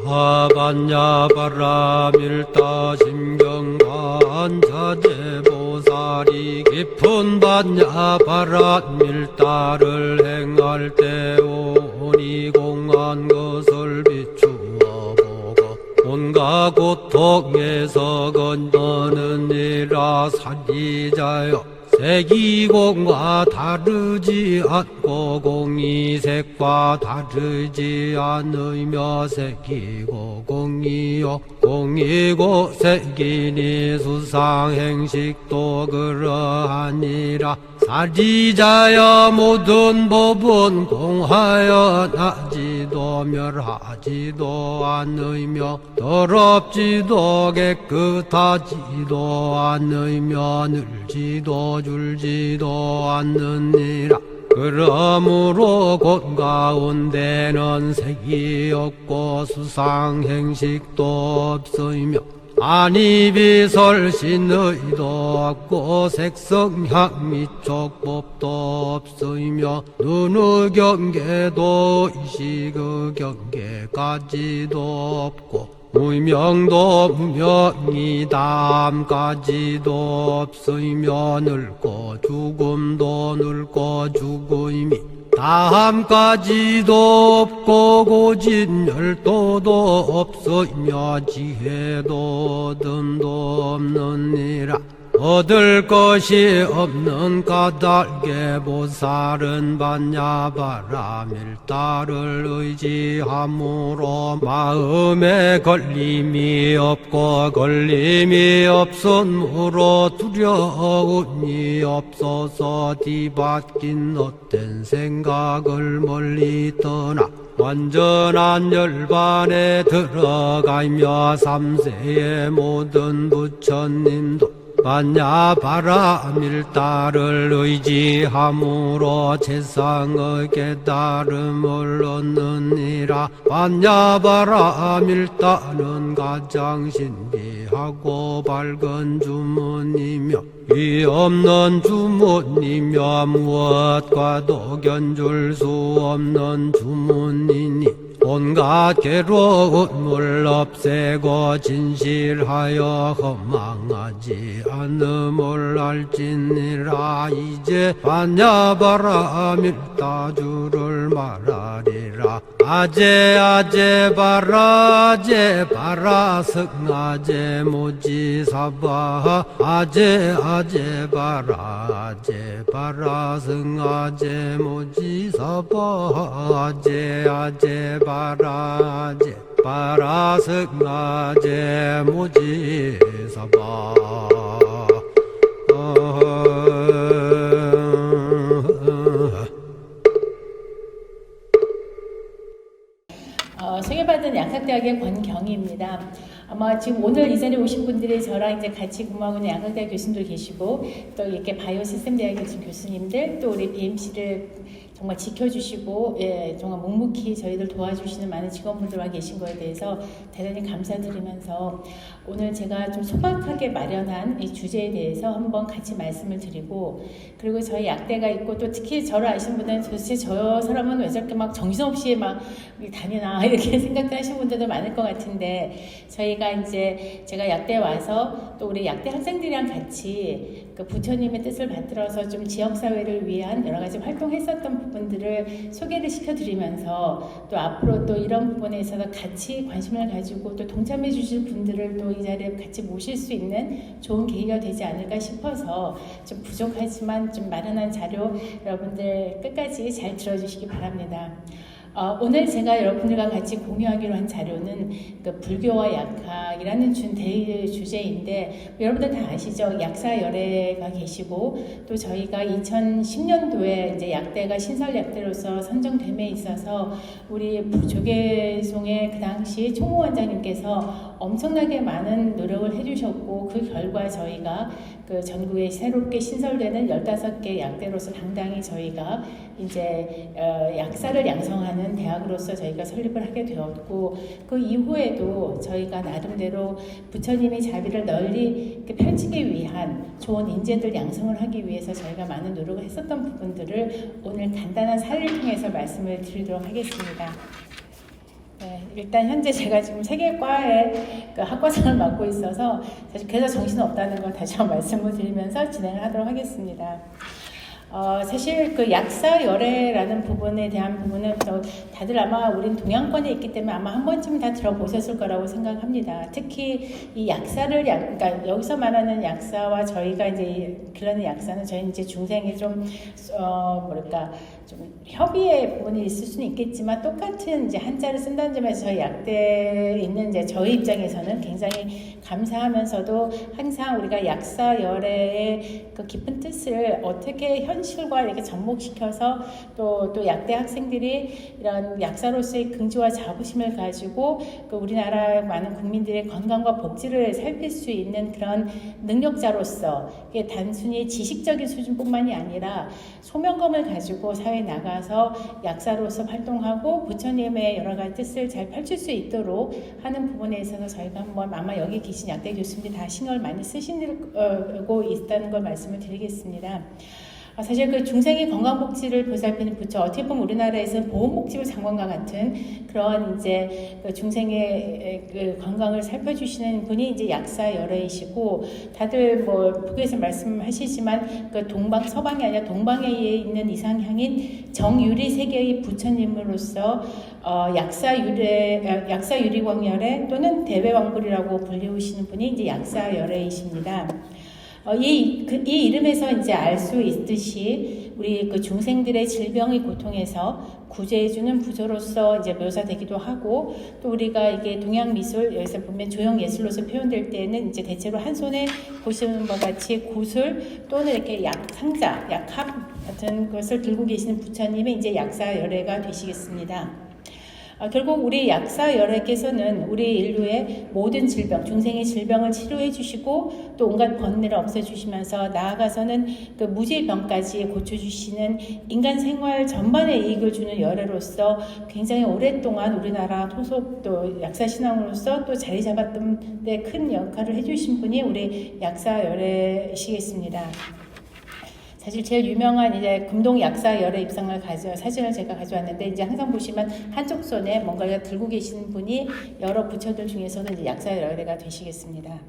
반야바라밀다 심경반자재보살이 깊은 반야바라밀다를 행할 때 오니 공한 것을 비추어 보고 온갖 고통에서 건너느니라. 사리자여, 색이공과 다르지 않고 공이색과 다르지 않으며 색이고 공이요 공이고 색이니 수상행식도 그러하니라. 사리자여, 모든 법은 공하여 나지도 멸하지도 않으며 더럽지도 깨끗하지도 않으며 늘지도 줄지도 않느니라. 그러므로 곳 가운데는 색이 없고 수상행식도 없으며 안이비설신의도 없고 색성향미 촉법도 없으며 눈의 경계도 의식의 경계까지도 없고 무명도 무명이 담까지도 없으며 늙고 죽음도 늙고 죽음이 다함까지도 없고 고진열도도 없으며 지혜도 얻음도 없느니라. 얻을 것이 없는 까닭에 보살은 반야바라밀다를 의지함으로 마음에 걸림이 없고 걸림이 없으므로 두려움이 없어서 뒤바뀐 헛된 생각을 멀리 떠나 완전한 열반에 들어가며 삼세의 모든 부처님도 반야바라밀다를 의지함으로 세상의 깨달음을 얻느니라. 반야바라밀다는 가장 신비하고 밝은 주문이며 위없는 주문이며 무엇과도 견줄 수 없는 주문이니 온갖 괴로움을 없애고 진실하여 허망하지 않음을 알지니라. 이제 반야바라밀다주를 말하리라. 아제 아제 바라 아제 바라 승아제 모지사바 아제 아제 바라 아제 바라 승아제 모지사바 아제 아제 바라 아제 바라 승아제 모지사바. 소개받은 양학대학의 권경희입니다. 아마 지금 오늘 이 자리에 오신 분들이 저랑 이제 같이 근무하고 있는 양학대학 교수님들 계시고 또 이렇게 바이오시스템 대학 교수님들 또 우리 BMC를 정말 지켜주시고 정말 묵묵히 저희들 도와주시는 많은 직원분들과 계신 거에 대해서 대단히 감사드리면서 오늘 제가 좀 소박하게 마련한 이 주제에 대해서 한번 같이 말씀을 드리고 그리고 저희 약대가 있고 또 특히 저를 아시는 분들은 도대체 저 사람은 왜 저렇게 막 정신없이 막 다니나 이렇게 생각도 하시는 분들도 많을 것 같은데 저희가 이제 제가 약대에 와서 또 우리 약대 학생들이랑 같이 그 부처님의 뜻을 받들어서 좀 지역사회를 위한 여러 가지 활동했었던 부분들을 소개를 시켜드리면서 또 앞으로 또 이런 부분에 있어서 같이 관심을 가지고 또 동참해 주실 분들을 또 이 자리에 같이 모실 수 있는 좋은 계기가 되지 않을까 싶어서 좀 부족하지만 좀 마련한 자료 여러분들 끝까지 잘 들어주시기 바랍니다. 오늘 제가 여러분들과 같이 공유하기로 한 자료는 그 불교와 약학이라는 대의 주제인데 여러분들 다 아시죠? 약사열애가 계시고 또 저희가 2010년도에 이제 약대가 신설약대로서 선정됨에 있어서 우리 조계송의 그 당시 총무원장님께서 엄청나게 많은 노력을 해주셨고 그 결과 저희가 그 전국에 새롭게 신설되는 15개 약대로서 당당히 저희가 이제 약사를 양성하는 대학으로서 저희가 설립을 하게 되었고 그 이후에도 저희가 나름대로 부처님의 자비를 널리 펼치기 위한 좋은 인재들 양성을 하기 위해서 저희가 많은 노력을 했었던 부분들을 오늘 간단한 사례를 통해서 말씀을 드리도록 하겠습니다. 네, 일단 현재 제가 지금 세계과에 그 학과장을 맡고 있어서 사실 그래서 정신 없다는 걸 다시 한번 말씀을 드리면서 진행을 하도록 하겠습니다. 사실 그 약사열애라는 부분에 대한 부분은 다들 아마 우린 동양권에 있기 때문에 아마 한 번쯤 다 들어보셨을 거라고 생각합니다. 특히 이 약사를 그러니까 여기서 말하는 약사와 저희가 이제 길러낸 약사는 저희 이제 중생이 좀 뭐랄까 좀 협의의 부분이 있을 수는 있겠지만 똑같은 이제 한자를 쓴다는 점에서 저희 약대에 있는 이제 저희 입장에서는 굉장히 감사하면서도 항상 우리가 약사열애의 그 깊은 뜻을 어떻게 현실과 이렇게 접목시켜서 또 약대 학생들이 이런 약사로서의 긍지와 자부심을 가지고 그 우리나라 많은 국민들의 건강과 복지를 살필 수 있는 그런 능력자로서 이게 단순히 지식적인 수준뿐만이 아니라 소명감을 가지고 사회에 나가서 약사로서 활동하고 부처님의 여러 가지 뜻을 잘 펼칠 수 있도록 하는 부분에 있어서 저희가 한번 아마 여기 계신 약대 교수님들이 다 신경을 많이 쓰시고 있다는 걸 말씀을 드리겠습니다. 사실 그 중생의 건강복지를 보살피는 부처, 어떻게 보면 우리나라에서는 보건복지부 장관과 같은 그런 이제 그 중생의 그 건강을 살펴주시는 분이 이제 약사열애이시고, 다들 뭐 북에서 말씀하시지만 그 동방 서방이 아니라 동방에 있는 이상향인 정유리 세계의 부처님으로서 약사유리광열애 또는 대외왕불이라고 불리우시는 분이 이제 약사열애이십니다. 이 이름에서 이제 알 수 있듯이 우리 그 중생들의 질병의 고통에서 구제해주는 부조로서 이제 묘사되기도 하고, 또 우리가 이게 동양 미술 여기서 보면 조형 예술로서 표현될 때는 이제 대체로 한 손에 보시는 것 같이 구슬 또는 이렇게 상자, 약합 같은 것을 들고 계시는 부처님이 이제 약사열애가 되시겠습니다. 결국 우리 약사열애께서는 우리 인류의 모든 질병, 중생의 질병을 치료해 주시고 또 온갖 번뇌를 없애주시면서 나아가서는 그 무질병까지 고쳐주시는 인간 생활 전반에 이익을 주는 열애로서 굉장히 오랫동안 우리나라 토속 또 약사신앙으로서 또 자리 잡았던 데 큰 역할을 해주신 분이 우리 약사열애시겠습니다. 사실 제일 유명한 이제 금동 약사열애 입상을 사진을 제가 가져왔는데, 이제 항상 보시면 한쪽 손에 뭔가를 들고 계시는 분이 여러 부처들 중에서는 이제 약사열애가 되시겠습니다.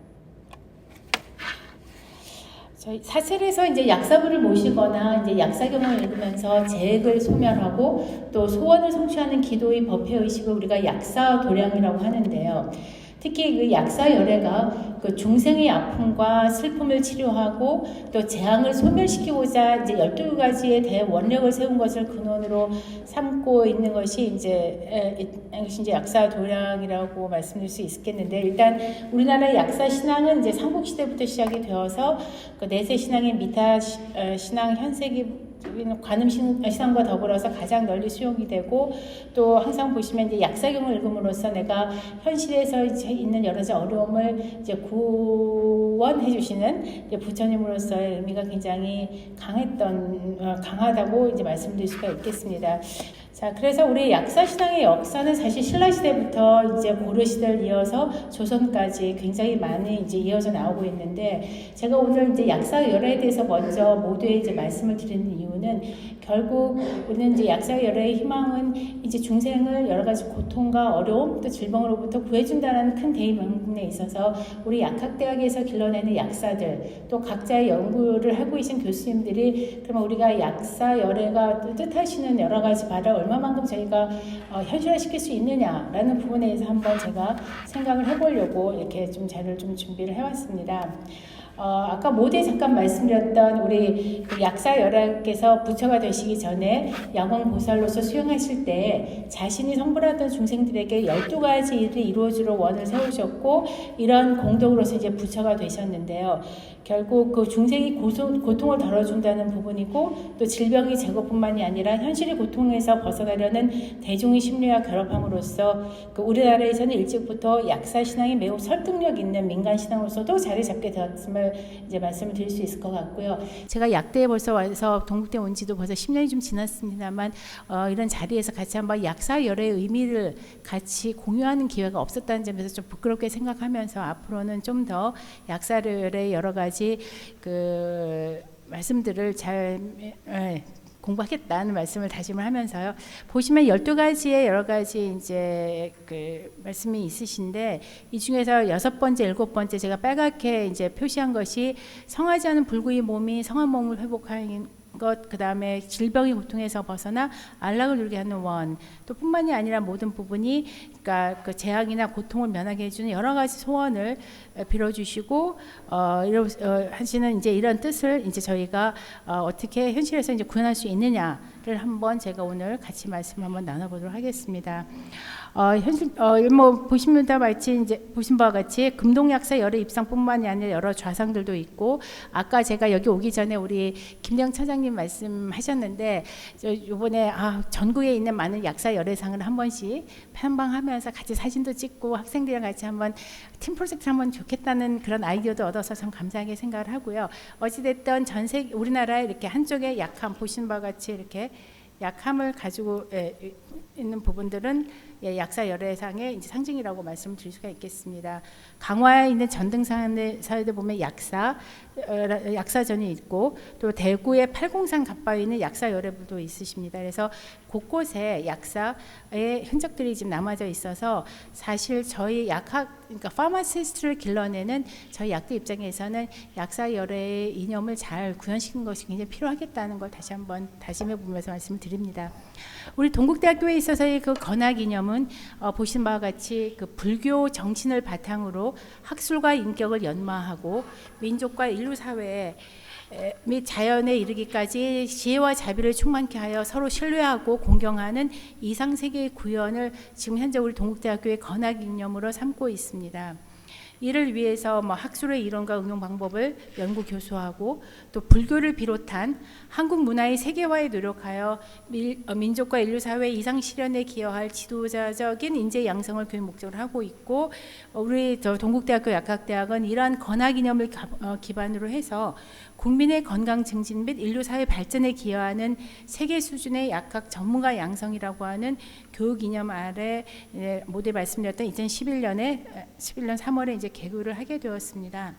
저희 사설에서 이제 약사부를 모시거나 이제 약사경을 읽으면서 재액을 소멸하고 또 소원을 성취하는 기도의 법회의식을 우리가 약사도량이라고 하는데요. 특히 그 약사열애가 그 중생의 아픔과 슬픔을 치료하고 또 재앙을 소멸시키고자 이제 12가지의 대원력을 세운 것을 근원으로 삼고 있는 것이 이제 약사도량이라고 말씀드릴 수 있겠는데, 일단 우리나라의 약사 신앙은 이제 삼국시대부터 시작이 되어서 그 내세 신앙의 미타 신앙 현세기 관음 신앙과 더불어서 가장 널리 수용이 되고, 또 항상 보시면 이제 약사경을 읽음으로써 내가 현실에서 이제 있는 여러 가지 어려움을 이제 구원해 주시는 부처님으로서의 의미가 굉장히 강하다고 이제 말씀드릴 수가 있겠습니다. 자, 그래서 우리 약사신앙의 역사는 사실 신라시대부터 이제 고려시대를 이어서 조선까지 굉장히 많이 이제 이어져 나오고 있는데, 제가 오늘 이제 약사열애에 대해서 먼저 모두에 이제 말씀을 드리는 이유는, 결국 우리는 이제 약사열애의 희망은 이제 중생을 여러 가지 고통과 어려움 또 질병으로부터 구해준다는 큰 대의명분에 있어서 우리 약학대학에서 길러내는 약사들 또 각자의 연구를 하고 계신 교수님들이 그러면 우리가 약사열애가 뜻하시는 여러 가지 바를 얼마만큼 저희가 현실화시킬 수 있느냐라는 부분에 대해서 한번 제가 생각을 해보려고 이렇게 좀 자료를 좀 준비를 해왔습니다. 아까 모두에 잠깐 말씀드렸던 우리 약사열애께서 부처가 되시기 전에 야광보살로서 수행하실 때 자신이 성불하던 중생들에게 12가지 일을 이루어주러 원을 세우셨고, 이런 공덕으로서 이제 부처가 되셨는데요. 결국 그 중생이 고통을 덜어준다는 부분이고, 또 질병의 제거뿐만이 아니라 현실의 고통에서 벗어나려는 대중의 심리와 결합함으로써 그 우리나라에서는 일찍부터 약사신앙이 매우 설득력 있는 민간신앙으로서도 자리 잡게 되었음을 이제 말씀을 드릴 수 있을 것 같고요. 제가 약대에 벌써 와서 동국대 온 지도 벌써 10년이 좀 지났습니다만 이런 자리에서 같이 한번 약사열애의 의미를 같이 공유하는 기회가 없었다는 점에서 좀 부끄럽게 생각하면서 앞으로는 좀 더 약사열애의 여러 가지 그 말씀들을 잘 공부하겠다는 말씀을 다짐을 하면서요. 보시면 12가지의 여러 가지 이제 그 말씀이 있으신데 이 중에서 6번째, 7번째 제가 빨갛게 이제 표시한 것이 성하지 않은 불구의 몸이 성한 몸을 회복하는 것, 그 다음에 질병의 고통에서 벗어나 안락을 누리게 하는 원, 또 뿐만이 아니라 모든 부분이 그러니까 그 재앙이나 고통을 면하게 해주는 여러 가지 소원을 빌어주시고 하시는 이제 이런 뜻을 이제 저희가 어떻게 현실에서 이제 구현할 수 있느냐를 한번 제가 오늘 같이 말씀 한번 나눠보도록 하겠습니다. 현실 뭐 보신 바와 같이 금동약사 열의 입상뿐만이 아니라 여러 좌상들도 있고 아까 제가 여기 오기 전에 우리 김영 차장님 말씀하셨는데 이번에 전국에 있는 많은 약사 열애상을 한 번씩 편방하면서 같이 사진도 찍고 학생들이랑 같이 한번 팀 프로젝트 한번 좋겠다는 그런 아이디어도 얻어서 참 감사하게 생각을 하고요. 어찌됐든 전 세계 우리나라에 이렇게 한쪽에 약함 보신 바와 같이 이렇게 약함을 가지고 있는 부분들은 약사 열애상의 이제 상징이라고 말씀을 드릴 수가 있겠습니다. 강화에 있는 전등사에도 보면 약사전이 있고 또 대구의 팔공산 갑바에 있는 약사 열애부도 있으십니다. 그래서 곳곳에 약사의 흔적들이 지금 남아져 있어서 사실 저희 그러니까 파마시스트를 길러내는 저희 약대 입장에서는 약사 열애의 이념을 잘 구현시키는 것이 굉장히 필요하겠다는 걸 다시 한번 다짐해 보면서 말씀을 드립니다. 우리 동국대학교에 있어서의 그 건학 이념은 보신 바와 같이 그 불교 정신을 바탕으로 학술과 인격을 연마하고 민족과 인류 사회 및 자연에 이르기까지 지혜와 자비를 충만케 하여 서로 신뢰하고 공경하는 이상세계의 구현을 지금 현재 우리 동국대학교의 건학 이념으로 삼고 있습니다. 이를 위해서 학술의 이론과 응용 방법을 연구 교수하고 또 불교를 비롯한 한국 문화의 세계화에 노력하여 민족과 인류 사회 이상 실현에 기여할 지도자적인 인재 양성을 교육 목적으로 하고 있고 우리 동국대학교 약학대학은 이러한 건학 이념을 기반으로 해서 국민의 건강 증진 및 인류 사회 발전에 기여하는 세계 수준의 약학 전문가 양성이라고 하는 교육 이념 아래 모두 말씀드렸던 2011년 3월에 이제 개교를 하게 되었습니다.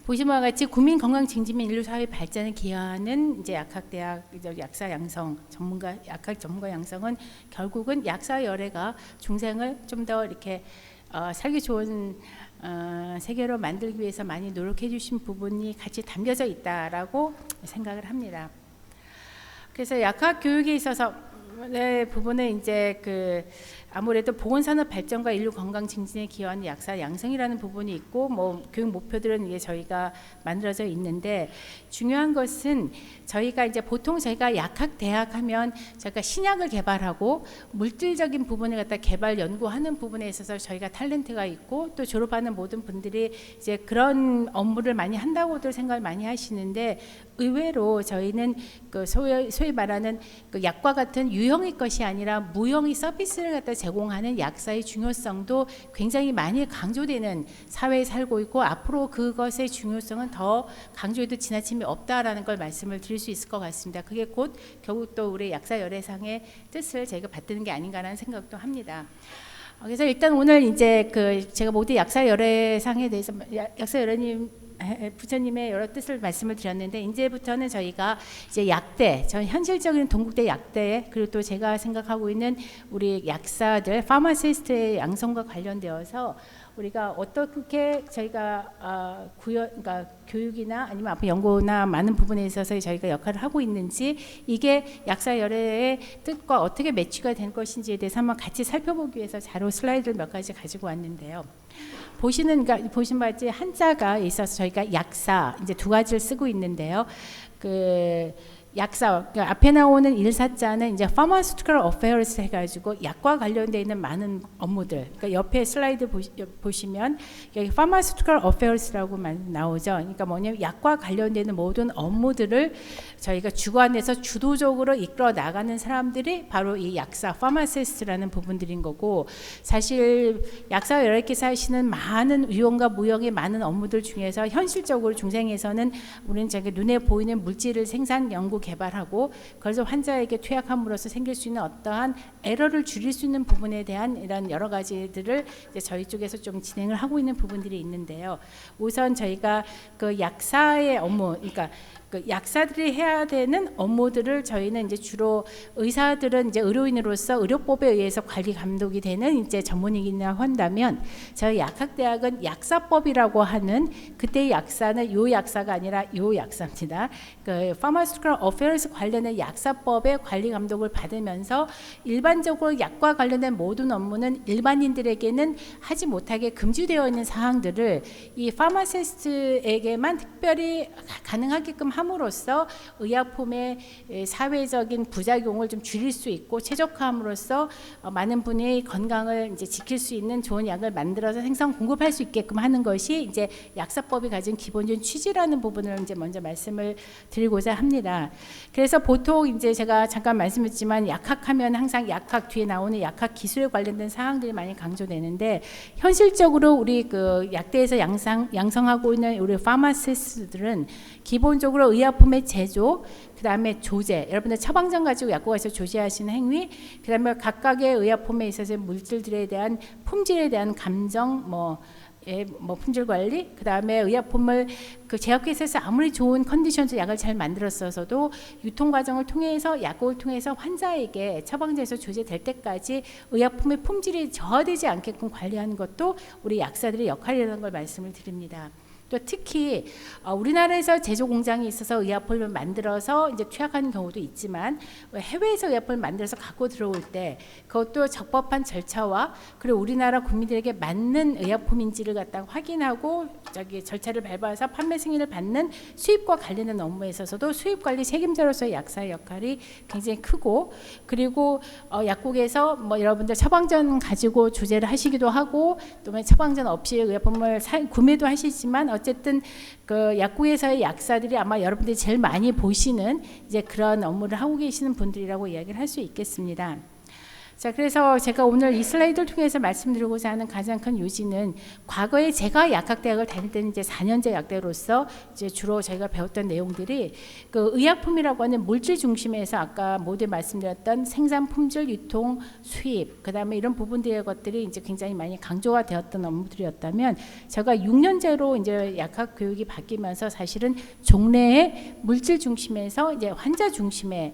보신 바와 같이 국민 건강 증진 및 인류 사회 발전에 기여하는 이제 약학대학 약사 양성 전문가 약학 전문가 양성은 결국은 약사 열애가 중생을 좀 더 이렇게 살기 좋은 세계로 만들기 위해서 많이 노력해 주신 부분이 같이 담겨져 있다라고 생각을 합니다. 그래서 약학 교육에 있어서 부분은 이제 그 아무래도 보건산업 발전과 인류 건강 증진에 기여하는 약사 양성이라는 부분이 있고 교육 목표들은 이게 저희가 만들어져 있는데 중요한 것은 저희가 이제 보통 저희가 약학 대학 하면 저희가 신약을 개발하고 물질적인 부분을 갖다 개발 연구하는 부분에 있어서 저희가 탤런트가 있고 또 졸업하는 모든 분들이 이제 그런 업무를 많이 한다고들 생각을 많이 하시는데 의외로 저희는 그 소위 말하는 그 약과 같은 유형의 것이 아니라 무형의 서비스를 갖다 제공하는 약사의 중요성도 굉장히 많이 강조되는 사회에 살고 있고 앞으로 그것의 중요성은 더 강조해도 지나침이 없다라는 걸 말씀을 드릴 수 있을 것 같습니다. 그게 곧 결국 또 우리 약사 열애상의 뜻을 저희가 받드는 게 아닌가라는 생각도 합니다. 그래서 일단 오늘 이제 제가 모두 약사 열애상에 대해서 약사 열애님 부처님의 여러 뜻을 말씀을 드렸는데 이제부터는 저희가 이제 약대, 전 현실적인 동국대 약대 그리고 또 제가 생각하고 있는 우리 약사들, 파마시스트의 양성과 관련되어서 우리가 어떻게 저희가 그러니까 교육이나 아니면 앞으로 연구나 많은 부분에 있어서 저희가 역할을 하고 있는지 이게 약사 열애의 뜻과 어떻게 매치가 된 것인지에 대해서 한번 같이 살펴보기 위해서 자료 슬라이드를 몇 가지 가지고 왔는데요. 보신 바와 같이 한자가 있어서 저희가 약사 이제 두 가지를 쓰고 있는데요. 약사 그러니까 앞에 나오는 일사자는 이제 pharmaceutical affairs 해가지고 약과 관련되어 있는 많은 업무들. 그러니까 옆에 슬라이드 보시면 여기 pharmaceutical affairs라고 나오죠. 그러니까 뭐냐면 약과 관련되는 모든 업무들을 저희가 주관해서 주도적으로 이끌어 나가는 사람들이 바로 이 약사 pharmacist라는 부분들인 거고 사실 약사 열애께서 하시는 많은 유형과 무형의 많은 업무들 중에서 현실적으로 중생에서는 우리는 저기 눈에 보이는 물질을 생산 연구 개발하고 그래서 환자에게 투약함으로써 생길 수 있는 어떠한 에러를 줄일 수 있는 부분에 대한 이런 여러 가지들을 이제 저희 쪽에서 좀 진행을 하고 있는 부분들이 있는데요. 우선 저희가 그 약사의 업무, 그러니까 그 약사들이 해야 되는 업무들을 저희는 이제 주로 의사들은 이제 의료인으로서 의료법에 의해서 관리 감독이 되는 이제 전문이라고 한다면 저희 약학대학은 약사법이라고 하는 그때의 약사는 요 약사가 아니라 요 약사입니다. 그 Pharmaceutical Affairs 관련된 약사법의 관리 감독을 받으면서 일반적으로 약과 관련된 모든 업무는 일반인들에게는 하지 못하게 금지되어 있는 사항들을 이 파마시스트에게만 특별히 가능하게끔 함으로써 의약품의 사회적인 부작용을 좀 줄일 수 있고 최적화함으로써 많은 분의 건강을 이제 지킬 수 있는 좋은 약을 만들어서 생산 공급할 수 있게끔 하는 것이 이제 약사법이 가진 기본적인 취지라는 부분을 이제 먼저 말씀을 드리고자 합니다. 그래서 보통 이제 제가 잠깐 말씀했지만 약학하면 항상 약학 뒤에 나오는 약학 기술에 관련된 사항들이 많이 강조되는데 현실적으로 우리 그 약대에서 양성하고 있는 우리 파마시스트들은 기본적으로 의약품의 제조, 그 다음에 조제, 여러분들 처방전 가지고 약국에서 조제하시는 행위, 그 다음에 각각의 의약품에 있어서 물질들에 대한 품질에 대한 감정, 뭐 품질 관리, 그 다음에 의약품을 그 제약회사에서 아무리 좋은 컨디션에서 약을 잘 만들었어서도 유통 과정을 통해서 약국을 통해서 환자에게 처방전에서 조제될 때까지 의약품의 품질이 저하되지 않게끔 관리하는 것도 우리 약사들의 역할이라는 걸 말씀을 드립니다. 또 특히 우리나라에서 제조 공장이 있어서 의약품을 만들어서 이제 투약하는 경우도 있지만 해외에서 의약품을 만들어서 갖고 들어올 때 그것도 적법한 절차와 그리고 우리나라 국민들에게 맞는 의약품인지를 갖다 확인하고 저기 절차를 밟아서 판매 승인을 받는 수입과 관련된 업무에 있어서도 수입 관리 책임자로서의 약사의 역할이 굉장히 크고 그리고 약국에서 뭐 여러분들 처방전 가지고 조제를 하시기도 하고 또 처방전 없이 의약품을 구매도 하시지만 어쨌든 그 약국에서의 약사들이 아마 여러분들이 제일 많이 보시는 이제 그런 업무를 하고 계시는 분들이라고 이야기를 할 수 있겠습니다. 자, 그래서 제가 오늘 이 슬라이드를 통해서 말씀드리고자 하는 가장 큰 요지는 과거에 제가 약학대학을 다닐 때는 이제 4년제 약대로서 이제 주로 저희가 배웠던 내용들이 그 의약품이라고 하는 물질 중심에서 아까 모두 말씀드렸던 생산, 품질, 유통, 수입, 그 다음에 이런 부분들의 것들이 이제 굉장히 많이 강조가 되었던 업무들이었다면 제가 6년제로 이제 약학 교육이 바뀌면서 사실은 종래의 물질 중심에서 이제 환자 중심의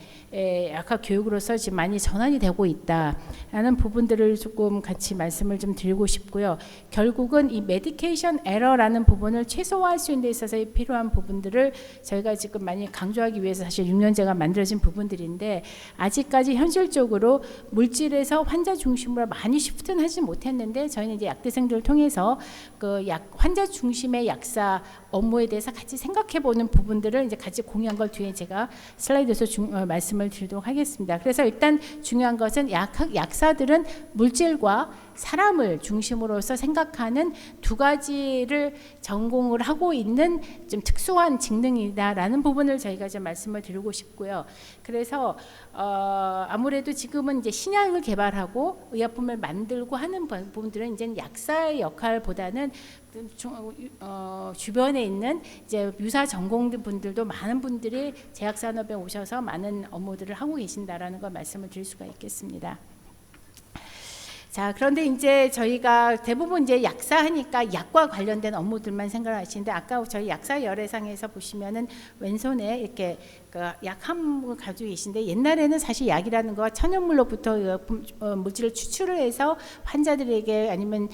약학 교육으로서 지금 많이 전환이 되고 있다. 라는 부분들을 조금 같이 말씀을 좀 드리고 싶고요. 결국은 이 메디케이션 에러라는 부분을 최소화할 수 있는 데 있어서 필요한 부분들을 저희가 지금 많이 강조하기 위해서 사실 6년제가 만들어진 부분들인데 아직까지 현실적으로 물질에서 환자 중심으로 많이 시프트는 하지 못했는데 저희는 이제 약대생들을 통해서 그 환자 중심의 약사 업무에 대해서 같이 생각해 보는 부분들을 이제 같이 공유한 걸 뒤에 제가 슬라이드에서 말씀을 드리도록 하겠습니다. 그래서 일단 중요한 것은 약사들은 물질과 사람을 중심으로서 생각하는 두 가지를 전공을 하고 있는 좀 특수한 직능이다라는 부분을 저희가 좀 말씀을 드리고 싶고요. 그래서 아무래도 지금은 이제 신약을 개발하고 의약품을 만들고 하는 부분들은 이제 약사의 역할보다는 주변에 있는 이제 유사 전공 분들도 많은 분들이 제약 산업에 오셔서 많은 업무들을 하고 계신다라는 걸 말씀을 드릴 수가 있겠습니다. 자, 그런데 이제 저희가 대부분 이제 약사하니까 약과 관련된 업무들만 생각하시는데 아까 저희 약사 열애상에서 보시면은 왼손에 이렇게 그 약 한 분 가지고 계신데 옛날에는 사실 약이라는 거 천연물로부터 물질을 추출을 해서 환자들에게 아니면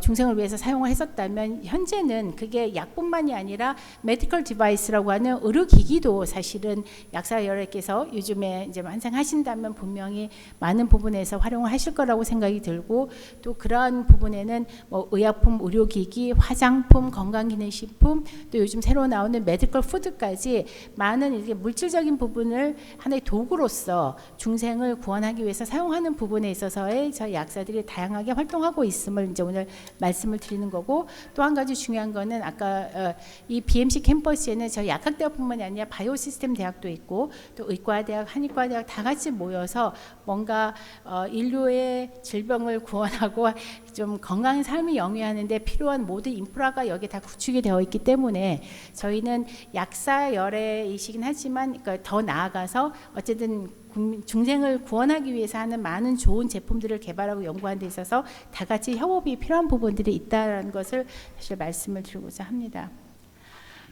중생을 위해서 사용을 했었다면 현재는 그게 약뿐만이 아니라 메디컬 디바이스라고 하는 의료기기도 사실은 약사 열애께서 요즘에 이제 환생하신다면 분명히 많은 부분에서 활용을 하실 거라고 생각이 들고 또 그러한 부분에는 뭐 의약품, 의료기기, 화장품, 건강기능식품 또 요즘 새로 나오는 메디컬 푸드까지 많은 이렇게 물질적인 부분을 하나의 도구로서 중생을 구원하기 위해서 사용하는 부분에 있어서의 저희 약사들이 다양하게 활동하고 있음을 이제 오늘 말씀을 드리는 거고 또 한 가지 중요한 거는 아까 이 BMC 캠퍼스에는 저희 약학대학뿐만이 아니라 바이오시스템 대학도 있고 또 의과대학, 한의과대학 다 같이 모여서 뭔가 인류의 질병을 구원하고 좀 건강한 삶을 영위하는 데 필요한 모든 인프라가 여기에 다 구축이 되어 있기 때문에 저희는 약사 열애이시긴 하지만 그러니까 더 나아가서 어쨌든 중생을 구원하기 위해서 하는 많은 좋은 제품들을 개발하고 연구하는 데 있어서 다 같이 협업이 필요한 부분들이 있다는 것을 사실 말씀을 드리고자 합니다.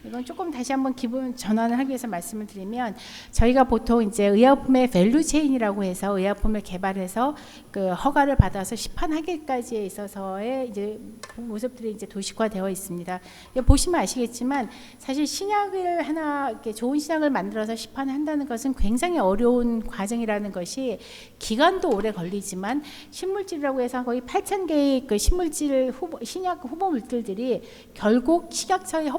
이건 조금 다시 한번 기분 전환을 하기 위해서 말씀을 드리면 저희가 보통 이제 의약품의 밸류 체인이라고 해서 의약품을 개발해서 그 허가를 받아서 시판하기까지에 있어서의 이제 모습들이 이제 도식화되어 있습니다. 보시면 아시겠지만 사실 신약을 하나 이렇게 좋은 신약을 만들어서 시판을 한다는 것은 굉장히 어려운 과정이라는 것이 기간도 오래 걸리지만 신물질이라고 해서 거의 8,000개의 그 신물질 신약 후보 물질들이 결국 식약처의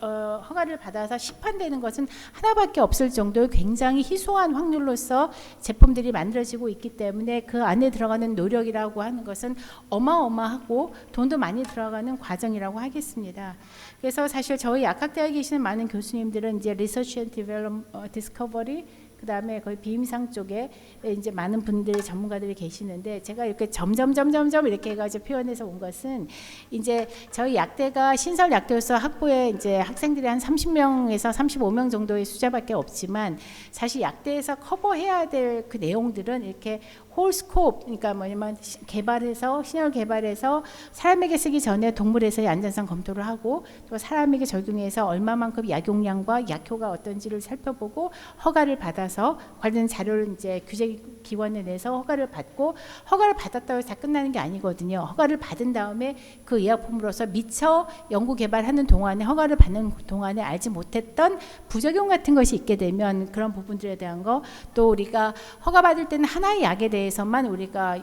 허가를 받아서 시판되는 것은 하나밖에 없을 정도의 굉장히 희소한 확률로서 제품들이 만들어지고 있기 때문에 그 안에 들어가는 노력이라고 하는 것은 어마어마하고 돈도 많이 들어가는 과정이라고 하겠습니다. 그래서 사실 저희 약학대학에 계시는 많은 교수님들은 이제 리서치 앤 디스커버리 그 다음에 거의 비임상 쪽에 이제 많은 분들 전문가들이 계시는데 제가 이렇게 점점 이렇게 해가지고 표현해서 온 것은 이제 저희 약대가 신설 약대로서 학부에 이제 학생들이 한 30명에서 35명 정도의 숫자밖에 없지만 사실 약대에서 커버해야 될 그 내용들은 이렇게 홀 스코프 그러니까 뭐냐면 개발해서 신약을 개발해서 사람에게 쓰기 전에 동물에서의 안전성 검토를 하고 또 사람에게 적용해서 얼마만큼 약용량과 약효가 어떤지를 살펴보고 허가를 받아서 관련 자료를 이제 규제 기관에 내서 허가를 받고 허가를 받았다고 해서 다 끝나는 게 아니거든요. 허가를 받은 다음에 그 의약품으로서 미처 연구 개발하는 동안에 허가를 받는 동안에 알지 못했던 부작용 같은 것이 있게 되면 그런 부분들에 대한 거 또 우리가 허가 받을 때는 하나의 약에 대해서만 우리가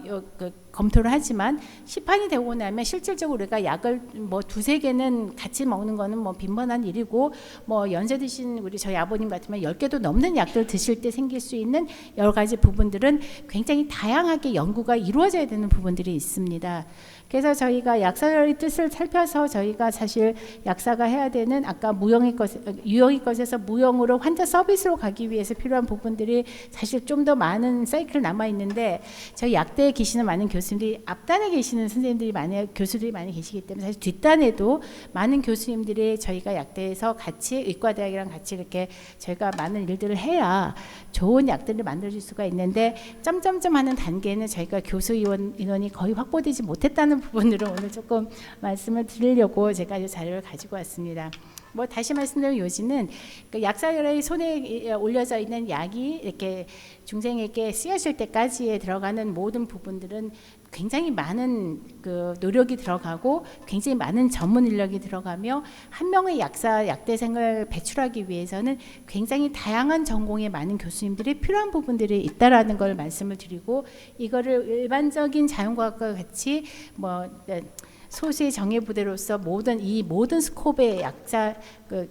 검토를 하지만 시판이 되고 나면 실질적으로 우리가 약을 뭐 두세 개는 같이 먹는 거는 뭐 빈번한 일이고 뭐 연세 드신 우리 저희 아버님 같으면 10개도 넘는 약들 드실 때 생길 수 있는 여러 가지 부분들은 굉장히 다양하게 연구가 이루어져야 되는 부분들이 있습니다. 그래서 저희가 약사의 뜻을 살펴서 저희가 사실 약사가 해야 되는 아까 유형의 것에서 무형으로 환자 서비스로 가기 위해서 필요한 부분들이 사실 좀 더 많은 사이클 남아 있는데 저희 약대에 계시는 많은 교수님들이 앞단에 계시는 선생님들이 교수들이 많이 계시기 때문에 사실 뒷단에도 많은 교수님들이 저희가 약대에서 같이 의과대학이랑 같이 이렇게 저희가 많은 일들을 해야 좋은 약들을 만들어줄 수가 있는데 점점점 하는 단계는 저희가 교수 인원이 거의 확보되지 못했다는 부분으로 오늘 조금 말씀을 드리려고 제가 이 자료를 가지고 왔습니다. 뭐 다시 말씀드리면 요지는 그 약사의 손에 올려져 있는 약이 이렇게 중생에게 쓰여질 때까지에 들어가는 모든 부분들은 굉장히 많은 그 노력이 들어가고 굉장히 많은 전문 인력이 들어가며 한 명의 약대생을 배출하기 위해서는 굉장히 다양한 전공의 많은 교수님들이 필요한 부분들이 있다라는 걸 말씀을 드리고 이거를 일반적인 자연과학과 같이 뭐 소수의 정예부대로서 모든 스코프의 약자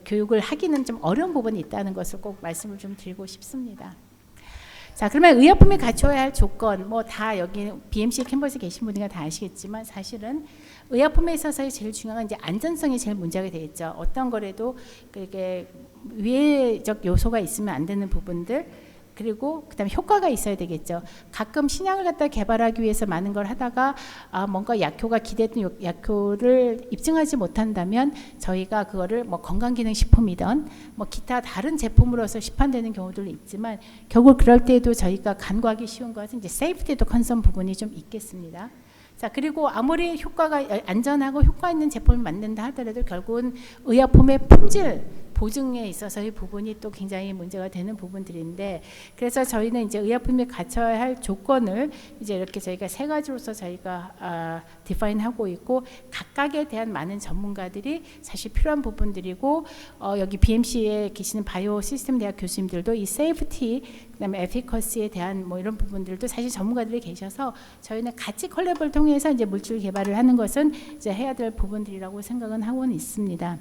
교육을 하기는 좀 어려운 부분이 있다는 것을 꼭 말씀을 좀 드리고 싶습니다. 자, 그러면 의약품이 갖춰야 할 조건, 뭐 다 여기 BMC 캠퍼스에 계신 분들이 다 아시겠지만 사실은 의약품에 있어서의 제일 중요한 건 이제 안전성이 제일 문제가 되겠죠. 어떤 거라도 그게 위해적 요소가 있으면 안 되는 부분들. 그리고 그다음에 효과가 있어야 되겠죠. 가끔 신약을 갖다 개발하기 위해서 많은 걸 하다가 뭔가 약효가 기대했던 약효를 입증하지 못한다면 저희가 그거를 뭐 건강기능식품이든 뭐 기타 다른 제품으로서 시판되는 경우도 있지만 결국 그럴 때에도 저희가 간과하기 쉬운 것은 이제 세이프티도 컨선 부분이 좀 있겠습니다. 자, 그리고 아무리 효과가 안전하고 효과 있는 제품을 만든다 하더라도 결국은 의약품의 품질 보증에 있어서의 부분이 또 굉장히 문제가 되는 부분들인데 그래서 저희는 이제 의약품이 갖춰야 할 조건을 이제 이렇게 저희가 세 가지로서 저희가 디파인하고 있고 각각에 대한 많은 전문가들이 사실 필요한 부분들이고 여기 BMC에 계시는 바이오 시스템 대학 교수님들도 이 세이프티 그다음에 에피커시에 대한 뭐 이런 부분들도 사실 전문가들이 계셔서 저희는 같이 콜랩을 통해서 이제 물질 개발을 하는 것은 이제 해야 될 부분들이라고 생각은 하고는 있습니다.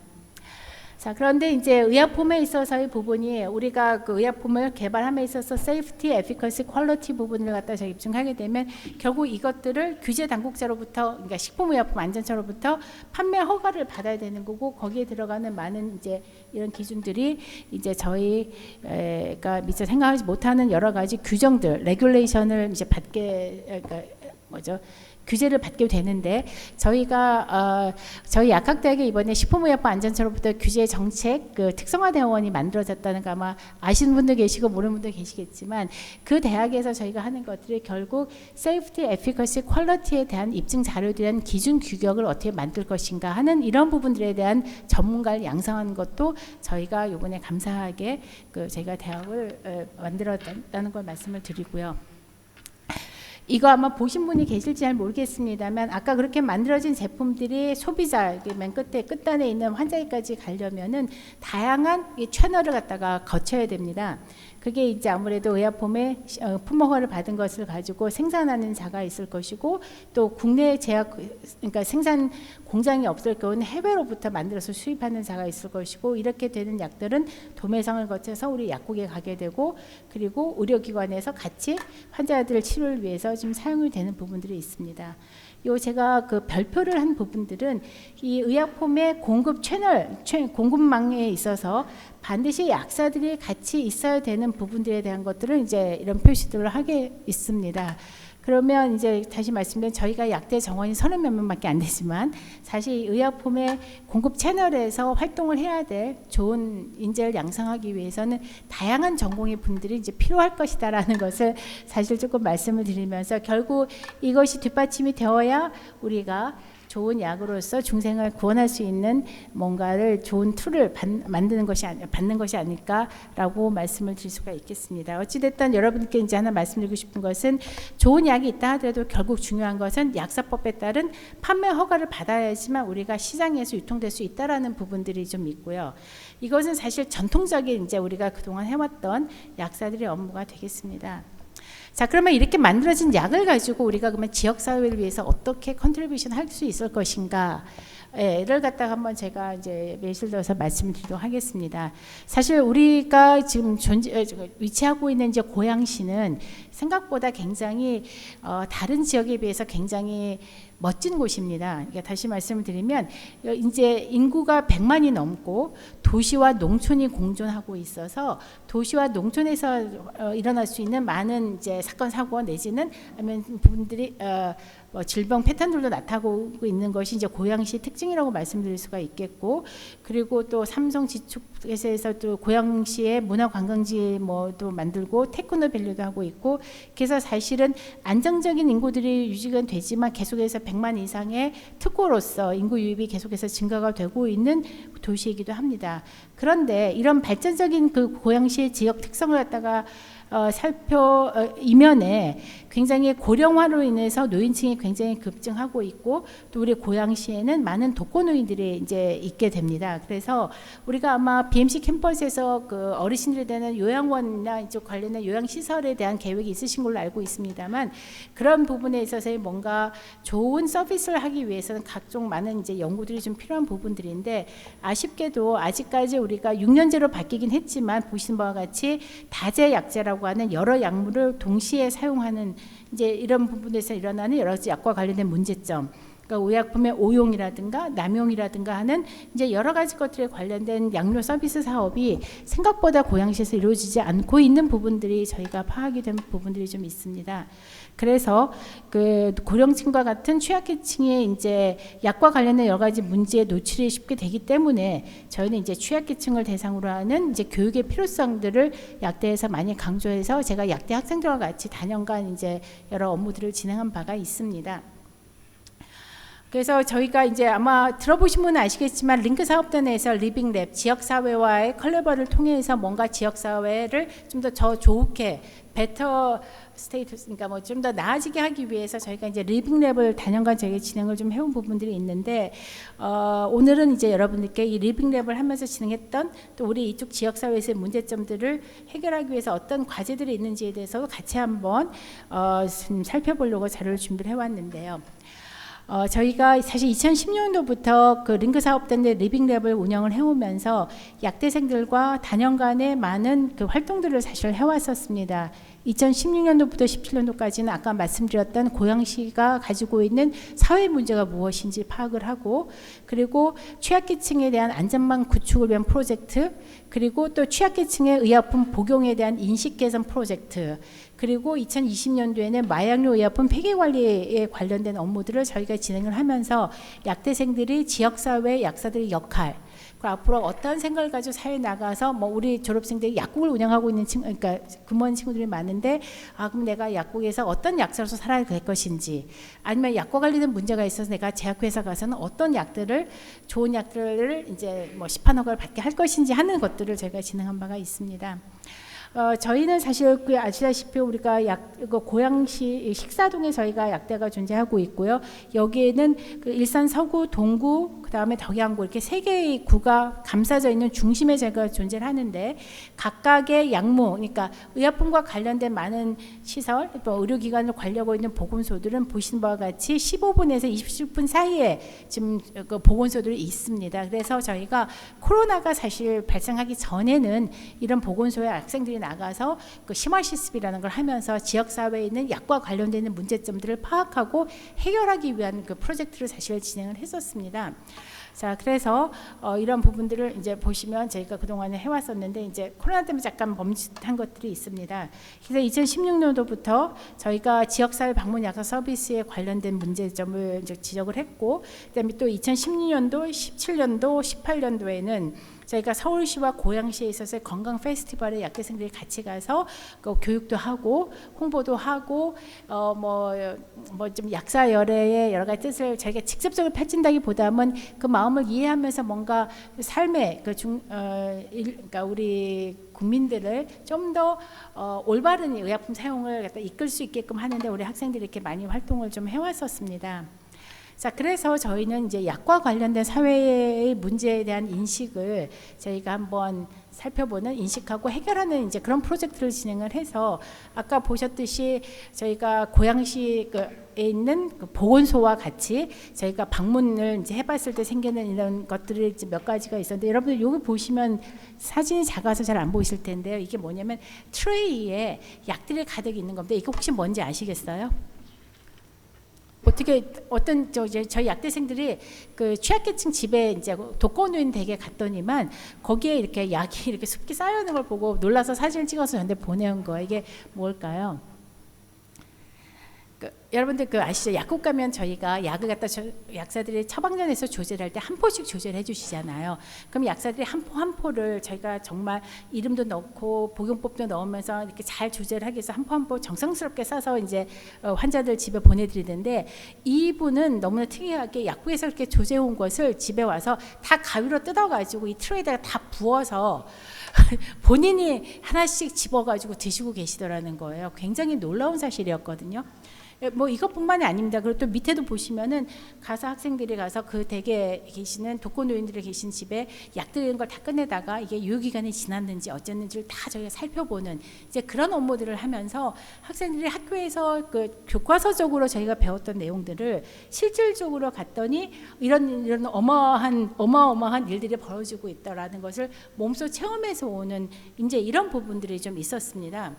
자, 그런데 이제 의약품에 있어서의 부분이 우리가 그 의약품을 개발함에 있어서 세이프티, 에피커시, 퀄리티 부분을 갖다 저희 입증하게 되면 결국 이것들을 규제 당국자로부터 그러니까 식품의약품 안전처로부터 판매 허가를 받아야 되는 거고 거기에 들어가는 많은 이제 이런 기준들이 이제 저희가 미처 생각하지 못하는 여러 가지 규정들, 레귤레이션을 이제 받게 그러니까 규제를 받게 되는데 저희가 저희 약학대학에 이번에 식품의약품 안전처로부터 규제 정책 그 특성화대원이 만들어졌다는 거 아마 아시는 분도 계시고 모르는 분도 계시겠지만 그 대학에서 저희가 하는 것들이 결국 세이프티, 에피커시, 퀄리티에 대한 입증 자료에 대한 기준 규격을 어떻게 만들 것인가 하는 이런 부분들에 대한 전문가를 양성하는 것도 저희가 이번에 감사하게 그 저희가 대학을 만들었다는 걸 말씀을 드리고요. 이거 아마 보신 분이 계실지 잘 모르겠습니다만 아까 그렇게 만들어진 제품들이 소비자 맨 끝단에 있는 환자에까지 가려면은 다양한 이 채널을 갖다가 거쳐야 됩니다. 그게 이제 아무래도 의약품의 품허가를 받은 것을 가지고 생산하는 자가 있을 것이고 또 국내 제약 그러니까 생산 공장이 없을 경우는 해외로부터 만들어서 수입하는 자가 있을 것이고 이렇게 되는 약들은 도매상을 거쳐서 우리 약국에 가게 되고 그리고 의료기관에서 같이 환자들 치료를 위해서 지금 사용이 되는 부분들이 있습니다. 요 제가 그 별표를 한 부분들은 이 의약품의 공급 채널, 공급망에 있어서 반드시 약사들이 같이 있어야 되는 부분들에 대한 것들을 이제 이런 표시들을 하게 있습니다. 그러면 이제 다시 말씀드리면 저희가 약대 정원이 30몇 명밖에 안 되지만 사실 의약품의 공급 채널에서 활동을 해야 될 좋은 인재를 양성하기 위해서는 다양한 전공의 분들이 이제 필요할 것이다라는 것을 사실 조금 말씀을 드리면서 결국 이것이 뒷받침이 되어야 우리가 좋은 약으로서 중생을 구원할 수 있는 뭔가를 좋은 툴을 받는 것이 아닐까라고 말씀을 드릴 수가 있겠습니다. 어찌됐든 여러분께 이제 하나 말씀드리고 싶은 것은 좋은 약이 있다 하더라도 결국 중요한 것은 약사법에 따른 판매 허가를 받아야지만 우리가 시장에서 유통될 수 있다라는 부분들이 좀 있고요. 이것은 사실 전통적인 이제 우리가 그동안 해왔던 약사들의 업무가 되겠습니다. 자, 그러면 이렇게 만들어진 약을 가지고 우리가 그러면 지역사회를 위해서 어떻게 컨트리뷰션 할 수 있을 것인가를 갖다가 한번 제가 이제 예시를 들어서 말씀을 드리도록 하겠습니다. 사실 우리가 지금 위치하고 있는 이제 고양시는 생각보다 굉장히 다른 지역에 비해서 굉장히 멋진 곳입니다. 그러니까 다시 말씀을 드리면 이제 인구가 100만이 넘고 도시와 농촌이 공존하고 있어서 도시와 농촌에서 일어날 수 있는 많은 이제 사건 사고 내지는 아니면 분들이 질병 패턴들도 나타나고 있는 것이 이제 고양시 특징이라고 말씀드릴 수가 있겠고 그리고 또 삼성 지축에서 또 고양시의 문화관광지 뭐도 만들고 테크노밸리도 하고 있고 그래서 사실은 안정적인 인구들이 유지가 되지만 계속해서 100만 이상의 특고로서 인구 유입이 계속해서 증가가 되고 있는 도시이기도 합니다. 그런데 이런 발전적인 그 고양시의 지역 특성을 갖다가 이면에 굉장히 고령화로 인해서 노인층이 굉장히 급증하고 있고 또 우리 고양시에는 많은 독거노인들이 이제 있게 됩니다. 그래서 우리가 아마 BMC 캠퍼스에서 그 어르신들에 대한 요양원이나 이쪽 관련된 요양시설에 대한 계획이 있으신 걸로 알고 있습니다만 그런 부분에 있어서의 뭔가 좋은 서비스를 하기 위해서는 각종 많은 이제 연구들이 좀 필요한 부분들인데 아쉽게도 아직까지 우리가 6년제로 바뀌긴 했지만 보시는 바와 같이 다제약제라고 하는 여러 약물을 동시에 사용하는 이제 이런 부분에서 일어나는 여러 가지 약과 관련된 문제점, 그러니까 의약품의 오용이라든가 남용이라든가 하는 이제 여러 가지 것들에 관련된 약료 서비스 사업이 생각보다 고양시에서 이루어지지 않고 있는 부분들이 저희가 파악이 된 부분들이 좀 있습니다. 그래서 그 고령층과 같은 취약계층의 이제 약과 관련된 여러 가지 문제에 노출이 쉽게 되기 때문에 저희는 이제 취약계층을 대상으로 하는 이제 교육의 필요성들을 약대에서 많이 강조해서 제가 약대 학생들과 같이 단연간 이제 여러 업무들을 진행한 바가 있습니다. 그래서 저희가 이제 아마 들어보신 분은 아시겠지만 링크 사업단에서 리빙랩 지역사회와의 컬래버를 통해서 뭔가 지역사회를 좀 더 좋게 베터 스테이터스, 그러니까 뭐 좀 더 나아지게 하기 위해서 저희가 이제 리빙랩을 단연간 저희가 진행을 좀 해온 부분들이 있는데 오늘은 이제 여러분들께 이 리빙랩을 하면서 진행했던 또 우리 이쪽 지역사회에서의 문제점들을 해결하기 위해서 어떤 과제들이 있는지에 대해서 같이 한번 살펴보려고 자료를 준비를 해왔는데요. 저희가 사실 2010년도부터 그 링크 사업단 내 리빙랩을 운영을 해오면서 약대생들과 단연간의 많은 그 활동들을 사실 해왔었습니다. 2016년도부터 17년도까지는 아까 말씀드렸던 고양시가 가지고 있는 사회 문제가 무엇인지 파악을 하고 그리고 취약계층에 대한 안전망 구축을 위한 프로젝트 그리고 또 취약계층의 의약품 복용에 대한 인식 개선 프로젝트, 그리고 2020년도에는 마약류 의약품 폐기 관리에 관련된 업무들을 저희가 진행을 하면서 약대생들이 지역사회 약사들의 역할, 앞으로 어떤 생각을 가지고 사회에 나가서 뭐 우리 졸업생들이 약국을 운영하고 있는 친구, 그러니까 근무하는 친구들이 많은데, 그럼 내가 약국에서 어떤 약사로서 살아야 될 것인지, 아니면 약과 관련된 문제가 있어서 내가 제약회사 가서는 어떤 약들을, 좋은 약들을 이제 뭐 시판 허가를 받게 할 것인지 하는 것들을 저희가 진행한 바가 있습니다. 저희는 사실 아시다시피 우리가 고양시 식사동에 저희가 약대가 존재하고 있고요. 여기에는 그 일산 서구, 동구, 그 다음에 덕양구 이렇게 세 개의 구가 감싸져 있는 중심에 저희가 존재를 하는데, 각각의 약물, 그러니까 의약품과 관련된 많은 시설, 또 의료기관을 관리하고 있는 보건소들은 보시는 바와 같이 15분에서 20분 사이에 지금 그 보건소들이 있습니다. 그래서 저희가 코로나가 사실 발생하기 전에는 이런 보건소에 학생들이 나가서 그 심화 실습이라는 걸 하면서 지역사회에 있는 약과 관련되는 문제점들을 파악하고 해결하기 위한 그 프로젝트를 사실 진행을 했었습니다. 자, 그래서 이런 부분들을 이제 보시면 저희가 그동안에 해왔었는데, 이제 코로나 때문에 잠깐 멈칫한 것들이 있습니다. 그래서 2016년도부터 저희가 지역사회 방문 약사 서비스에 관련된 문제점을 이제 지적을 했고, 그다음에 또 2016년도, 17년도, 18년도에는 저희가 서울시와 고양시에 있어서 건강 페스티벌에 약대생들이 같이 가서 그 교육도 하고 홍보도 하고 뭐 좀 약사 열애의 여러 가지 뜻을 저희가 직접적으로 펼친다기보다는 그 마음을 이해하면서 뭔가 삶의 그러니까 우리 국민들을 좀 더 올바른 의약품 사용을 갖다 이끌 수 있게끔 하는데 우리 학생들이 이렇게 많이 활동을 좀 해왔었습니다. 자, 그래서 저희는 이제 약과 관련된 사회의 문제에 대한 인식을 저희가 한번 살펴보는, 인식하고 해결하는 이제 그런 프로젝트를 진행을 해서, 아까 보셨듯이 저희가 고양시에 있는 그 보건소와 같이 저희가 방문을 이제 해봤을 때 생기는 이런 것들이 이제 몇 가지가 있었는데, 여러분들 여기 보시면 사진이 작아서 잘 안 보이실 텐데요. 이게 뭐냐면 트레이에 약들이 가득 있는 겁니다. 이게 혹시 뭔지 아시겠어요? 어떻게 어떤 저희 약대생들이 그 취약계층 집에 이제 독거노인 댁에 갔더니만 거기에 이렇게 약이 이렇게 숲기 쌓여 있는 걸 보고 놀라서 사진을 찍어서 저한테 보내온 거예요. 이게 뭘까요? 여러분들 아시죠? 약국 가면 저희가 약을 갖다 약사들이 처방전에서 조절할 때 한 포씩 조절해 주시잖아요. 그럼 약사들이 한 포 한 포를 저희가 정말 이름도 넣고 복용법도 넣으면서 이렇게 잘 조절하기 위해서 한 포 한 포 정성스럽게 싸서 이제 환자들 집에 보내드리는데, 이분은 너무나 특이하게 약국에서 이렇게 조제해 온 것을 집에 와서 다 가위로 뜯어가지고 이 트레이에다가 다 부어서 본인이 하나씩 집어가지고 드시고 계시더라는 거예요. 굉장히 놀라운 사실이었거든요. 뭐 이것뿐만이 아닙니다. 그리고 또 밑에도 보시면은 가서 학생들이 가서 그 댁에 계시는 독거노인들이 계신 집에 약 드리는 걸 다 끝내다가 이게 유효기간이 지났는지 어쨌는지를 다 저희가 살펴보는 이제 그런 업무들을 하면서, 학생들이 학교에서 그 교과서적으로 저희가 배웠던 내용들을 실질적으로 갔더니 이런 어마어마한 일들이 벌어지고 있다라는 것을 몸소 체험해서 오는 이제 이런 부분들이 좀 있었습니다.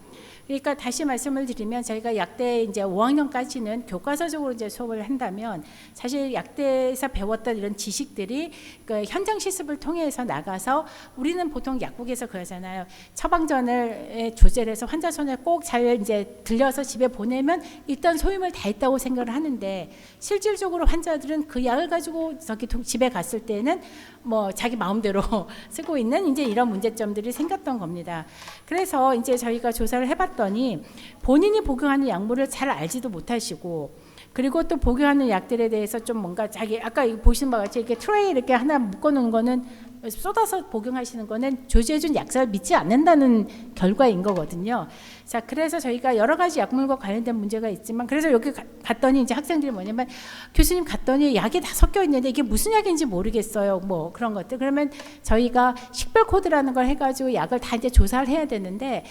그러니까 다시 말씀을 드리면, 저희가 약대 이제 5학년까지는 교과서적으로 이제 수업을 한다면, 사실 약대에서 배웠던 이런 지식들이 그 현장 실습을 통해서 나가서, 우리는 보통 약국에서 그러잖아요. 처방전을 조절해서 환자 손에 꼭 잘 이제 들려서 집에 보내면 일단 소임을 다 했다고 생각을 하는데, 실질적으로 환자들은 그 약을 가지고 저기 집에 갔을 때는 뭐 자기 마음대로 쓰고 있는 이제 이런 문제점들이 생겼던 겁니다. 그래서 이제 저희가 조사를 해봤더니 본인이 복용하는 약물을 잘 알지도 못하시고, 그리고 또 복용하는 약들에 대해서 좀 뭔가 자기 아까 보시는 바와 같이 이렇게 트레이 이렇게 하나 묶어놓은 거는, 쏟아서 복용하시는 거는 조제해준 약사를 믿지 않는다는 결과인 거거든요. 자, 그래서 저희가 여러 가지 약물과 관련된 문제가 있지만, 그래서 여기 갔더니 이제 학생들이 뭐냐면, 교수님 갔더니 약이 다 섞여 있는데 이게 무슨 약인지 모르겠어요. 뭐 그런 것들. 그러면 저희가 식별 코드라는 걸 해가지고 약을 다 이제 조사를 해야 되는데,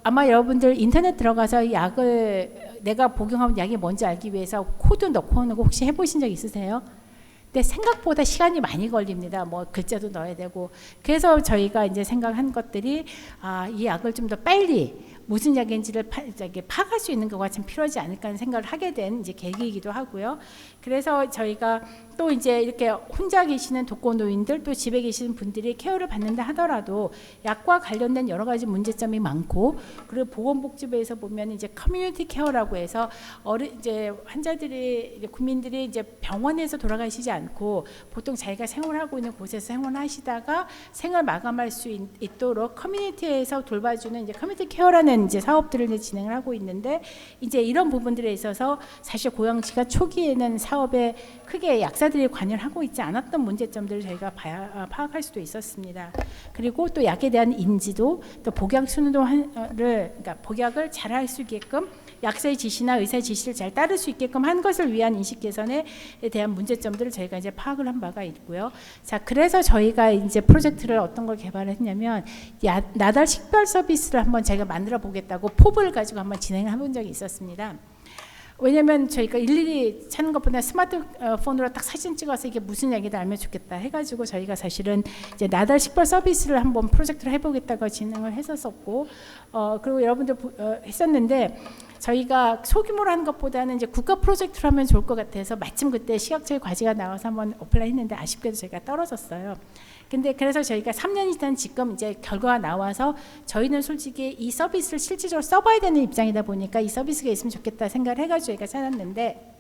아마 여러분들 인터넷 들어가서 약을 내가 복용하는 약이 뭔지 알기 위해서 코드 넣고 오는 거 혹시 해보신 적 있으세요? 근데 생각보다 시간이 많이 걸립니다. 뭐 글자도 넣어야 되고. 그래서 저희가 이제 생각한 것들이, 이 약을 좀 더 빨리 무슨 약인지를 파악할 수 있는 거가 참 필요하지 않을까 하는 생각을 하게 된 이제 계기이기도 하고요. 그래서 저희가 또 이제 이렇게 혼자 계시는 독거노인들 또 집에 계시는 분들이 케어를 받는다 하더라도 약과 관련된 여러 가지 문제점이 많고, 그리고 보건복지부에서 보면 이제 커뮤니티 케어라고 해서 이제 환자들이 국민들이 이제 병원에서 돌아가시지 않고 보통 자기가 생활하고 있는 곳에서 생활하시다가 생을 마감할 수 있도록 커뮤니티에서 돌봐주는 이제 커뮤니티 케어라는 이제 사업들을 이제 진행을 하고 있는데, 이제 이런 부분들에 있어서 사실 고양시가 초기에는 사업에 크게 약사들이 관여를 하고 있지 않았던 문제점들을 저희가 파악할 수도 있었습니다. 그리고 또 약에 대한 인지도, 또 복약 순도를 그러니까 복약을 잘 할 수 있게끔 약사의 지시나 의사의 지시를 잘 따를 수 있게끔 한 것을 위한 인식 개선에 대한 문제점들을 저희가 이제 파악을 한 바가 있고요. 자, 그래서 저희가 이제 프로젝트를 어떤 걸 개발했냐면 나달 식별 서비스를 한번 저희가 만들어 보겠다고 포부를 가지고 한번 진행을 해본 적이 있었습니다. 왜냐면 저희가 일일이 찾는 것보다 스마트폰으로 딱 사진 찍어서 이게 무슨 약이다 알면 좋겠다 해가지고 저희가 사실은 이제 나달 식별 서비스를 한번 프로젝트를 해보겠다고 진행을 했었었고, 그리고 여러분들 했었는데, 저희가 소규모로 하는 것보다는 이제 국가 프로젝트로 하면 좋을 것 같아서 마침 그때 시각처의 과제가 나와서 한번 어플라이 했는데 아쉽게도 저희가 떨어졌어요. 근데 그래서 저희가 3년이 지난 지금 이제 결과가 나와서 저희는 솔직히 이 서비스를 실질적으로 써봐야 되는 입장이다 보니까 이 서비스가 있으면 좋겠다 생각을 해가지고 저희가 찾았는데,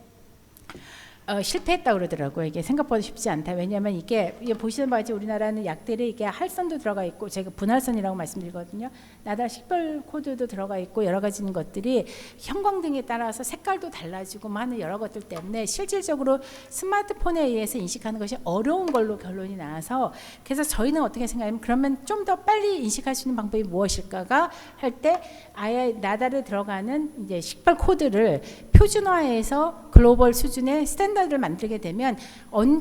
실패했다고 그러더라고요. 이게 생각보다 쉽지 않다. 왜냐하면 이게 보시는 바와 같이 우리나라는 약들이 이게 할선도 들어가 있고, 제가 분할선이라고 말씀드리거든요. 나달 식별 코드도 들어가 있고 여러 가지 것들이 형광등에 따라서 색깔도 달라지고 하는 여러 것들 때문에 실질적으로 스마트폰에 의해서 인식하는 것이 어려운 걸로 결론이 나와서, 그래서 저희는 어떻게 생각하면 그러면 좀 더 빨리 인식할 수 있는 방법이 무엇일까가 할 때 아예 나달에 들어가는 이제 식별 코드를 표준화해서 글로벌 수준의 스탠다드를 만들게 되면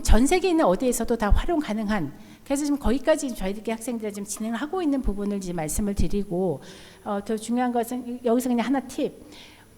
전 세계에 있는 어디에서도 다 활용 가능한, 그래서 지금 거기까지 저희들끼리 학생들이 지금 진행을 하고 있는 부분을 이제 말씀을 드리고, 더 중요한 것은 여기서 그냥 하나 팁.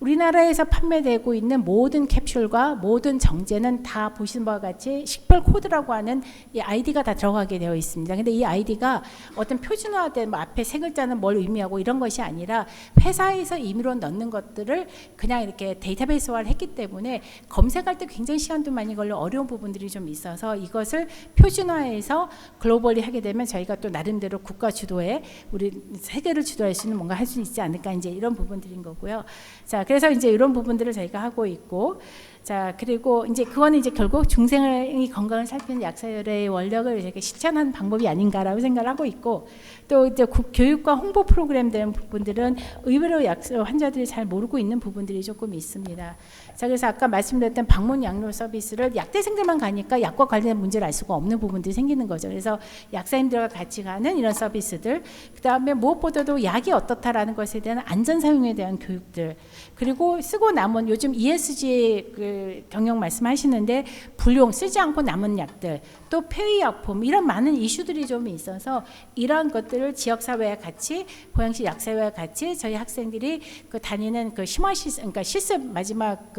우리나라에서 판매되고 있는 모든 캡슐과 모든 정제는 다 보시는 바와 같이 식별 코드라고 하는 이 아이디가 다 들어가게 되어 있습니다. 근데 이 아이디가 어떤 표준화된 앞에 세 글자는 뭘 의미하고 이런 것이 아니라 회사에서 임의로 넣는 것들을 그냥 이렇게 데이터베이스화를 했기 때문에 검색할 때 굉장히 시간도 많이 걸려 어려운 부분들이 좀 있어서, 이것을 표준화해서 글로벌리 하게 되면 저희가 또 나름대로 국가 주도에 우리 세계를 주도할 수 있는 뭔가 할 수 있지 않을까, 이제 이런 부분들인 거고요. 자, 그래서 이제 이런 부분들을 저희가 하고 있고, 자, 그리고 이제 그거는 이제 결국 중생의 건강을 살피는 약사열의 원력을 이렇게 실천하는 방법이 아닌가라고 생각을 하고 있고, 또 이제 교육과 홍보 프로그램 된 부분들은 의외로 환자들이 잘 모르고 있는 부분들이 조금 있습니다. 자, 그래서 아까 말씀드렸던 방문 양료 서비스를 약대생들만 가니까 약과 관련된 문제를 알 수가 없는 부분들이 생기는 거죠. 그래서 약사님들과 같이 가는 이런 서비스들, 그 다음에 무엇보다도 약이 어떻다라는 것에 대한 안전 사용에 대한 교육들, 그리고 쓰고 남은 요즘 ESG 경영 말씀하시는데 불용 쓰지 않고 남은 약들, 또 폐의약품, 이런 많은 이슈들이 좀 있어서 이러한 것들을 지역사회와 같이, 고양시 약사회와 같이 저희 학생들이 다니는 심화 실습, 그러니까 실습 마지막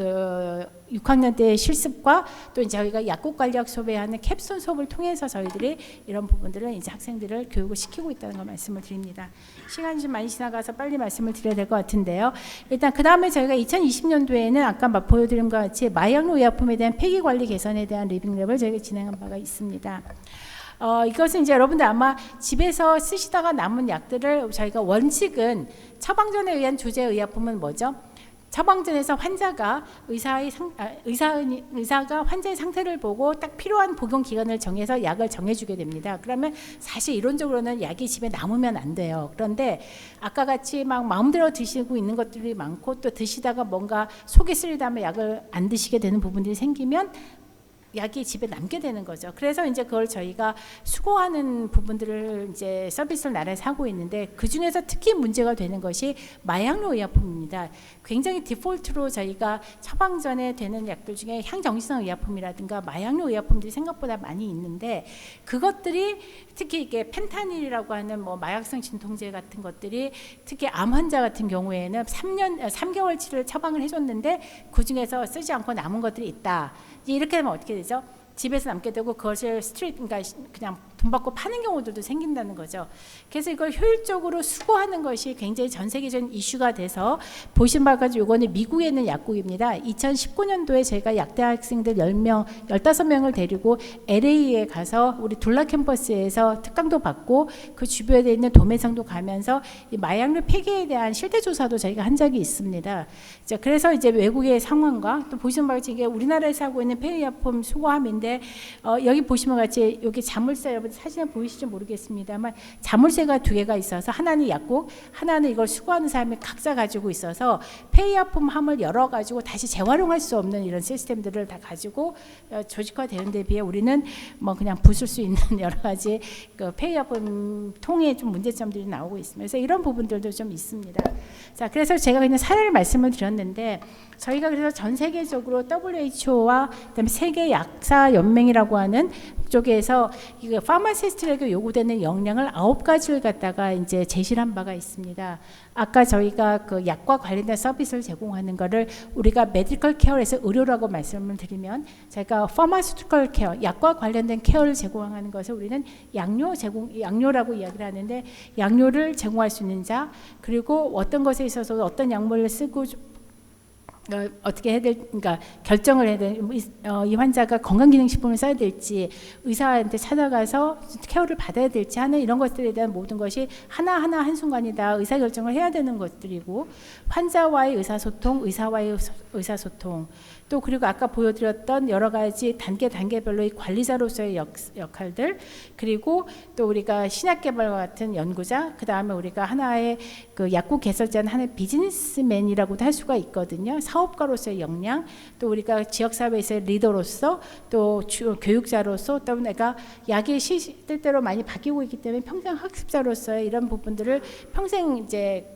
6학년 때 실습과 또 이제 저희가 약국 관리학 수업에 하는 캡순 수업을 통해서 저희들이 이런 부분들을 이제 학생들을 교육을 시키고 있다는 걸 말씀을 드립니다. 시간이 좀 많이 지나가서 빨리 말씀을 드려야 될 것 같은데요. 일단 그 다음에 저희가 2020년도에는 아까 보여드린 것 같이 마약류 의약품에 대한 폐기 관리 개선에 대한 리빙랩을 저희가 진행한 바가 있습니다. 이것은 이제 여러분들 아마 집에서 쓰시다가 남은 약들을 저희가 원칙은 처방전에 의한 조제 의약품은 뭐죠? 처방전에서 환자가 의사가 환자의 상태를 보고 딱 필요한 복용 기간을 정해서 약을 정해주게 됩니다. 그러면 사실 이론적으로는 약이 집에 남으면 안 돼요. 그런데 아까 같이 막 마음대로 드시고 있는 것들이 많고, 또 드시다가 뭔가 속이 쓰리다 하면 약을 안 드시게 되는 부분들이 생기면 약이 집에 남게 되는 거죠. 그래서 이제 그걸 저희가 수거하는 부분들을 이제 서비스를 나라에서 하고 있는데, 그 중에서 특히 문제가 되는 것이 마약류 의약품입니다. 굉장히 디폴트로 저희가 처방전에 되는 약들 중에 향정신성 의약품이라든가 마약류 의약품들이 생각보다 많이 있는데, 그것들이 특히 이게 펜타닐이라고 하는 마약성 진통제 같은 것들이 특히 암 환자 같은 경우에는 3개월치를 처방을 해줬는데 그 중에서 쓰지 않고 남은 것들이 있다. 이렇게 되면 어떻게 되죠? 집에서 남게 되고 그것을 그러니까 그냥 돈 받고 파는 경우들도 생긴다는 거죠. 그래서 이걸 효율적으로 수거하는 것이 굉장히 전 세계적인 이슈가 돼서 보신 바와 같이 이거는 미국에 있는 약국입니다. 2019년도에 저희가 약대 학생들 10명, 15명을 데리고 LA에 가서 우리 둘라 캠퍼스에서 특강도 받고 그 주변에 있는 도매상도 가면서 이 마약류 폐기에 대한 실태 조사도 저희가 한 적이 있습니다. 자, 그래서 이제 외국의 상황과 또 보시는 바와 같이 이게 우리나라에서 하고 있는 폐의약품 수거함인데 여기 보시면 같이 여기 자물쇠 여러분 사진에 보이실지 모르겠습니다만 자물쇠가 두 개가 있어서 하나는 약국, 하나는 이걸 수거하는 사람이 각자 가지고 있어서 폐의약품 함을 열어 가지고 다시 재활용할 수 없는 이런 시스템들을 다 가지고 조직화되는 데 비해 우리는 뭐 그냥 부술 수 있는 여러 가지 그 폐의약품 통에 좀 문제점들이 나오고 있습니다. 그래서 이런 부분들도 좀 있습니다. 자, 그래서 제가 그냥 사례를 말씀을 드렸는데 저희가 그래서 전 세계적으로 WHO와 그다음에 세계 약사 연맹이라고 하는 쪽에서 이거 파마시스트에게 요구되는 역량을 9가지를 갖다가 이제 제시를 한 바가 있습니다. 아까 저희가 그 약과 관련된 서비스를 제공하는 거를 우리가 메디컬 케어에서 의료라고 말씀을 드리면 저희가 파마시티컬 케어, 약과 관련된 케어를 제공하는 것을 우리는 양료라고 이야기를 하는데 양료를 제공할 수 있는 자, 그리고 어떤 것에 있어서 어떤 약물을 쓰고 어떻게 해야 그러니까 결정을 해야 돼. 이 환자가 건강기능식품을 써야 될지 의사한테 찾아가서 케어를 받아야 될지 하는 이런 것들에 대한 모든 것이 하나하나 한순간에 다 의사결정을 해야 되는 것들이고 환자와의 의사소통, 의사와의 의사소통 또 그리고 아까 보여드렸던 여러 가지 단계별로의 관리자로서의 역할들 그리고 또 우리가 신약개발과 같은 연구자 그 다음에 우리가 하나의 그 약국 개설자는 하나의 비즈니스맨이라고도 할 수가 있거든요. 사업가로서의 역량 또 우리가 지역사회에서의 리더로서 또 교육자로서 또 내가 약의 시대대로 많이 바뀌고 있기 때문에 평생 학습자로서의 이런 부분들을 평생 이제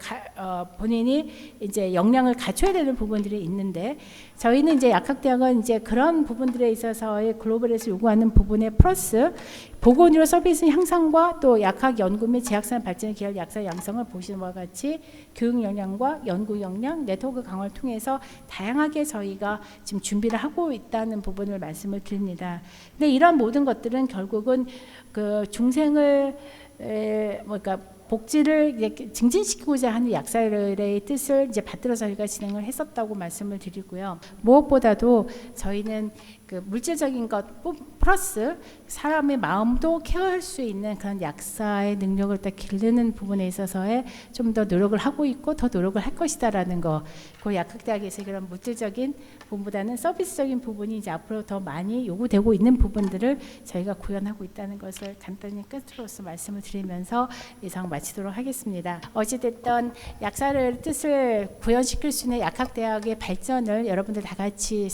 본인이 이제 역량을 갖춰야 되는 부분들이 있는데 저희는 이제 약학대학은 이제 그런 부분들에 있어서의 글로벌에서 요구하는 부분에 플러스 보건의료 서비스 향상과 또 약학 연구 및 제약산 발전에 기여할 약사 양성을 보시는 바와 같이 교육 역량과 연구 역량, 네트워크 강화를 통해서 다양하게 저희가 지금 준비를 하고 있다는 부분을 말씀을 드립니다. 근데 이런 모든 것들은 결국은 그 중생을 그러니까 복지를 이제 증진시키고자 하는 약사들의 뜻을 이제 받들어 저희가 진행을 했었다고 말씀을 드리고요. 무엇보다도 저희는 그 물질적인 것 플러스 사람의 마음도 케어할 수 있는 그런 약사의 능력을 딱 기르는 부분에 있어서의 좀 더 노력을 하고 있고 더 노력을 할 것이다라는 거. 그 약학대학에서 그런 물질적인 부분보다는 서비스적인 부분이 이제 앞으로 더 많이 요구되고 있는 부분들을 저희가 구현하고 있다는 것을 간단히 끝으로서 말씀을 드리면서 이상 마치도록 하겠습니다. 어찌됐든 약사를 뜻을 구현시킬 수 있는 약학대학의 발전을 여러분들 다 같이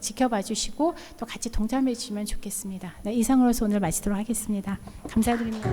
지켜봐 주시고 또 같이 동참해 주시면 좋겠습니다. 네, 이상으로서 오늘 마치도록 하겠습니다. 감사드립니다.